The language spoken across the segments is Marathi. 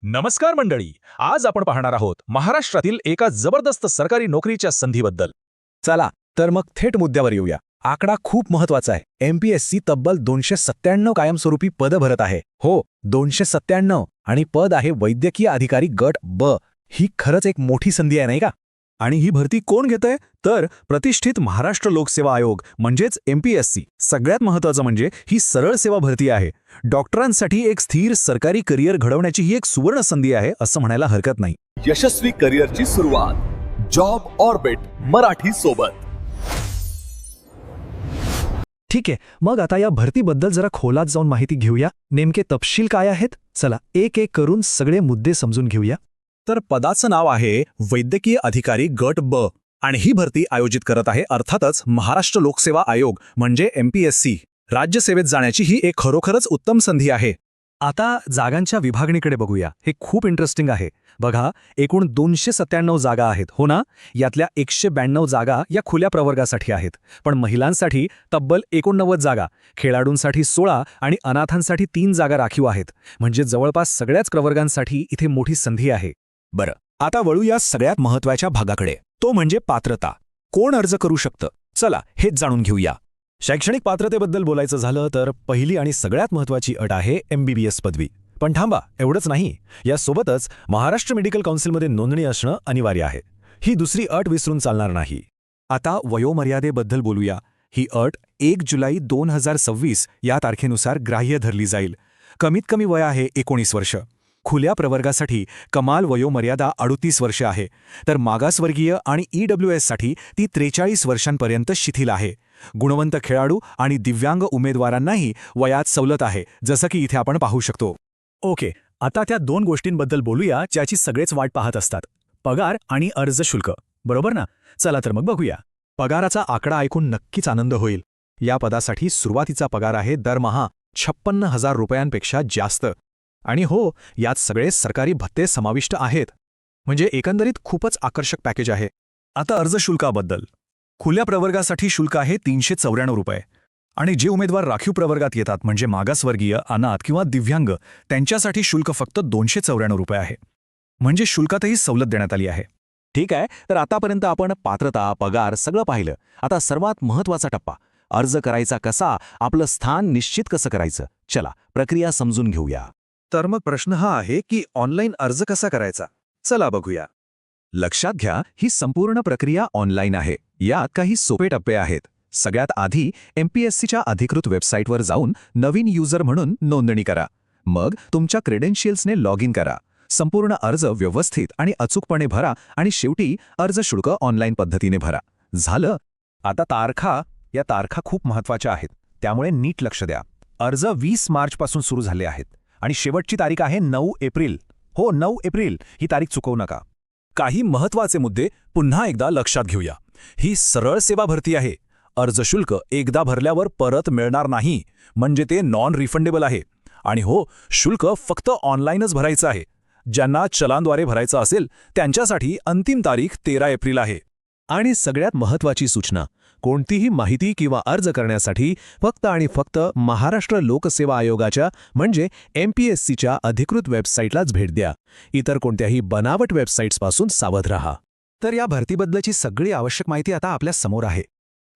नमस्कार मंडळी. आज आपण पाहणार आहोत महाराष्ट्रातील एका जबरदस्त सरकारी नोकरीच्या संधीबद्दल. चला तर मग थेट मुद्द्यावर येऊया. आकडा खूप महत्वाचा आहे. एमपीएससी तब्बल 297 कायमस्वरूपी पदं भरत आहे. हो, 297. आणि पद आहे वैद्यकीय अधिकारी गट ब. ही खरंच एक मोठी संधी आहे, नाही का? आणि ही भरती कोण घेतंय? तर प्रतिष्ठित महाराष्ट्र लोकसेवा आयोग म्हणजेच एमपीएससी. सगळ्यात महत्त्वाचं म्हणजे ही सरळ सेवा भरती आहे. डॉक्टरांसाठी एक स्थिर सरकारी करिअर घडवण्याची ही एक सुवर्ण संधी आहे असं म्हणायला हरकत नाही. यशस्वी करिअरची सुरुवात जॉब ऑर्बिट मराठी सोबत. ठीक आहे, मग आता या भरतीबद्दल जरा खोलात जाऊन माहिती घेऊया. नेमके तपशील काय आहेत? चला एक एक करून सगळे मुद्दे समजून घेऊया. तर पदाचं नाव आहे वैद्यकीय अधिकारी गट ब आणि ही भरती आयोजित करत आहे अर्थातच महाराष्ट्र लोकसेवा आयोग म्हणजे एमपीएससी. राज्यसेवेत जाण्याची ही एक खरोखरच उत्तम संधी आहे. आता जागांच्या विभागणीकडे बघूया. हे खूप इंटरेस्टिंग आहे. बघा, एकूण 297 जागा आहेत, हो ना? यातल्या 192 जागा या खुल्या प्रवर्गासाठी आहेत. पण महिलांसाठी तब्बल 89 जागा, खेळाडूंसाठी 16 आणि अनाथांसाठी 3 जागा राखीव आहेत. म्हणजे जवळपास सगळ्याच प्रवर्गांसाठी इथे मोठी संधी आहे. बरं, आता वळू या सगळ्यात महत्त्वाच्या भागाकडे, तो म्हणजे पात्रता. कोण अर्ज करू शकतं? चला हेच जाणून घेऊया. शैक्षणिक पात्रतेबद्दल बोलायचं झालं तर पहिली आणि सगळ्यात महत्त्वाची अट आहे एमबीबीएस पदवी. पण थांबा, एवढंच नाही. यासोबतच महाराष्ट्र मेडिकल काउन्सिलमध्ये नोंदणी असणं अनिवार्य आहे. ही दुसरी अट विसरून चालणार नाही. आता वयोमर्यादेबद्दल बोलूया. ही अट 1 जुलै 2026 या तारखेनुसार ग्राह्य धरली जाईल. कमीत कमी वय आहे 19 वर्ष. खुल्या प्रवर्गासाठी कमाल वयोमर्यादा 38 वर्षे आहे, तर मागासवर्गीय आणि ईडब्ल्यूएससाठी ती 43 वर्षांपर्यंत शिथिल आहे. गुणवंत खेळाडू आणि दिव्यांग उमेदवारांनाही वयात सवलत आहे, जसं की इथे आपण पाहू शकतो. ओके, आता त्या 2 गोष्टींबद्दल बोलूया ज्याची सगळेच वाट पाहत असतात. पगार आणि अर्ज शुल्क, बरोबर ना? चला तर मग बघूया. पगाराचा आकडा ऐकून नक्कीच आनंद होईल. या पदासाठी सुरुवातीचा पगार आहे दरमहा 56,000 रुपयांपेक्षा जास्त. आणि हो, यात सगळे सरकारी भत्ते समाविष्ट आहेत. म्हणजे एकंदरीत खूपच आकर्षक पॅकेज आहे. आता अर्ज शुल्काबद्दल. खुल्या प्रवर्गासाठी शुल्क आहे 394 रुपये. आणि जे उमेदवार राखीव प्रवर्गात येतात म्हणजे मागासवर्गीय, अनाथ किंवा दिव्यांग, त्यांच्यासाठी शुल्क फक्त 294 रुपये आहे. म्हणजे शुल्कातही सवलत देण्यात आली आहे. ठीक आहे, तर आतापर्यंत आपण पात्रता, पगार सगळं पाहिलं. आता सर्वात महत्त्वाचा टप्पा, अर्ज करायचा कसा, आपलं स्थान निश्चित कसं करायचं. चला प्रक्रिया समजून घेऊया. तर मग प्रश्न हा आहे की ऑनलाईन अर्ज कसा करायचा? चला बघूया. लक्षात घ्या, ही संपूर्ण प्रक्रिया ऑनलाईन आहे. यात काही सोपे टप्पे आहेत. सगळ्यात आधी एमपीएससीच्या अधिकृत वेबसाईटवर जाऊन नवीन युजर म्हणून नोंदणी करा. मग तुमच्या क्रेडेन्शियल्सने लॉग इन करा. संपूर्ण अर्ज व्यवस्थित आणि अचूकपणे भरा आणि शेवटी अर्ज शुल्क ऑनलाईन पद्धतीने भरा. झालं. आता या तारखा खूप महत्त्वाच्या आहेत, त्यामुळे नीट लक्ष द्या. अर्ज 20 मार्चपासून सुरू झाले आहेत आणि शेवटची तारीख आहे 9 एप्रिल. हो, 9 एप्रिल ही तारीख चुकवू नका. काही महत्त्वाचे मुद्दे पुन्हा एकदा लक्षात घेऊया. ही सरळ सेवा भरती आहे. अर्ज शुल्क एकदा भरल्यावर परत मिळणार नाही, म्हणजे ते नॉन रिफंडेबल आहे. आणि हो, शुल्क फक्त ऑनलाईनच भरायचं आहे. ज्यांना चलानद्वारे भरायचं असेल त्यांच्यासाठी अंतिम तारीख 13 एप्रिल आहे. आणि सगळ्यात महत्त्वाची सूचना, कोणतीही माहिती किंवा अर्ज करण्यासाठी फक्त आणि फक्त महाराष्ट्र लोकसेवा आयोगाच्या म्हणजे एमपीएससीच्या अधिकृत वेबसाईटलाच भेट द्या. इतर कोणत्याही बनावट वेबसाईट्सपासून सावध राहा. तर या भरतीबद्दलची सगळी आवश्यक माहिती आता आपल्या समोर आहे.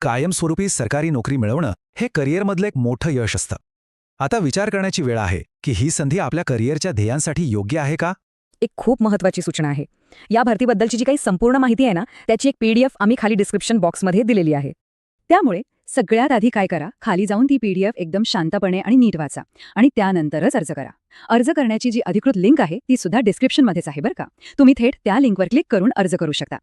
कायमस्वरूपी सरकारी नोकरी मिळवणं हे करिअरमधलं एक मोठं यश असतं. आता विचार करण्याची वेळ आहे की ही संधी आपल्या करिअरच्या ध्येयांसाठी योग्य आहे का? एक खूप महत्त्वाची सूचना आहे. या भरतीबद्दलची जी काही संपूर्ण माहिती आहे ना, त्याची एक PDF आम्ही खाली डिस्क्रिप्शन बॉक्समध्ये दिलेली आहे. त्यामुळे सगळ्यात आधी काय करा, खाली जाऊन ती PDF एकदम शांतपणे आणि नीट वाचा आणि त्यानंतरच अर्ज करा. अर्ज करण्याची जी अधिकृत लिंक आहे ती सुद्धा डिस्क्रिप्शनमध्येच आहे बरं का. तुम्ही थेट त्या लिंकवर क्लिक करून अर्ज करू शकता.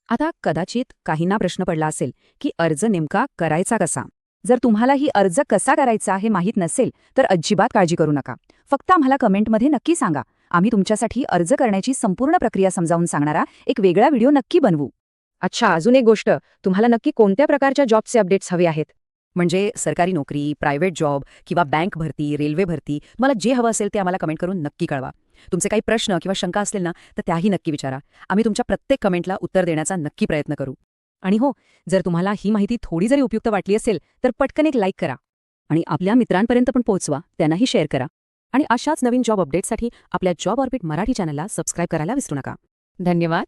आता कदाचित काहींना प्रश्न पडला असेल की अर्ज नेमका करायचा कसा. जर तुम्हाला ही अर्ज कसा करायचा हे माहीत नसेल तर अजिबात काळजी करू नका. फक्त आम्हाला कमेंटमध्ये नक्की सांगा. आम्ही तुमच्यासाठी अर्ज करण्याची संपूर्ण प्रक्रिया समजावून सांगणारा एक वेगळा व्हिडिओ नक्की बनवू. अच्छा, अजून एक गोष्ट, तुम्हाला नक्की कोणत्या प्रकारच्या जॉबचे अपडेट्स हवे आहेत? म्हणजे सरकारी नोकरी, प्रायव्हेट जॉब किंवा बँक भरती, रेल्वे भरती, तुम्हाला जे हवं असेल ते आम्हाला कमेंट करून नक्की कळवा. तुमचे काही प्रश्न किंवा शंका असतील ना, तर त्याही नक्की विचारा. आम्ही तुमच्या प्रत्येक कमेंटला उत्तर देण्याचा नक्की प्रयत्न करू. आणि हो, जर तुम्हाला ही माहिती थोडी जरी उपयुक्त वाटली असेल तर पटकन एक लाईक करा आणि आपल्या मित्रांपर्यंत पण पोहोचवा, त्यांनाही शेअर करा. आणि अशाच नवीन जॉब अपडेटसाठी आपल्या जॉब ऑर्बिट मराठी चॅनलला सबस्क्राईब करायला विसरू नका. धन्यवाद.